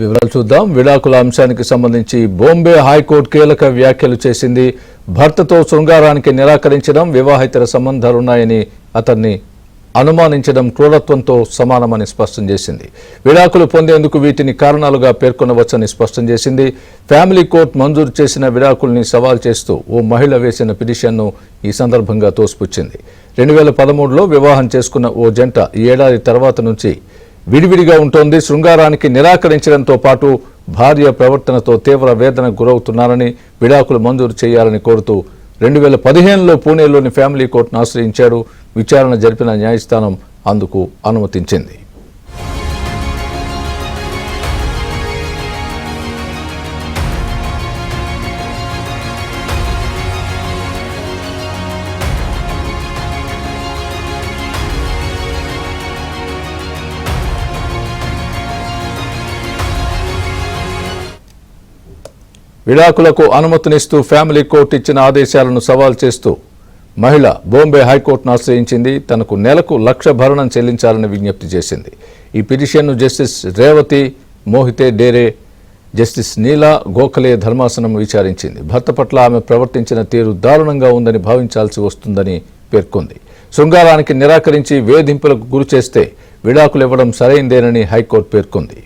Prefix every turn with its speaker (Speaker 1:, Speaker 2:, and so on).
Speaker 1: వివరాలు చూద్దాం. విడాకుల అంశానికి సంబంధించి బాంబే హైకోర్టు కీలక వ్యాఖ్యలు చేసింది. భర్తతో శృంగారానికి నిరాకరించడం, వివాహేతర సంబంధాలున్నాయని అతన్ని అనుమానించడం క్రూరత్వంతో సమానమని స్పష్టం చేసింది. విడాకులు పొందేందుకు వీటిని కారణాలుగా పేర్కొనవచ్చని స్పష్టం చేసింది. ఫ్యామిలీ కోర్టు మంజూరు చేసిన విడాకుల్ని సవాల్ చేస్తూ ఓ మహిళ వేసిన పిటిషన్ను ఈ సందర్భంగా తోసిపుచ్చింది. 2013లో వివాహం చేసుకున్న ఓ జంట ఈ ఏడాది తర్వాత నుంచి విడివిడిగా ఉంటోంది. శృంగారానికి నిరాకరించడంతో పాటు భార్య ప్రవర్తనతో తీవ్ర వేదనకు గురవుతున్నారని, విడాకులు మంజూరు చేయాలని కోరుతూ 2015లో పూణేలోని ఫ్యామిలీ కోర్టును ఆశ్రయించాడు. విచారణ జరిపిన న్యాయస్థానం అందుకు అనుమతించింది. విడాకులకు అనుమతినిస్తూ ఫ్యామిలీ కోర్టు ఇచ్చిన ఆదేశాలను సవాల్ చేస్తూ మహిళ బాంబే హైకోర్టును ఆశ్రయించింది. తనకు నెలకు 1,00,000 భరణం చెల్లించాలని విజ్ఞప్తి చేసింది. ఈ పిటిషన్ను జస్టిస్ రేవతి మోహితే డేరే, జస్టిస్ నీలా గోఖలే ధర్మాసనం విచారించింది. భర్త పట్ల ఆమె ప్రవర్తించిన తీరు దారుణంగా ఉందని భావించాల్సి వస్తుందని పేర్కొంది. శృంగారానికి నిరాకరించి వేధింపులకు గురిచేస్తే విడాకులు ఇవ్వడం సరైందేనని హైకోర్టు పేర్కొంది.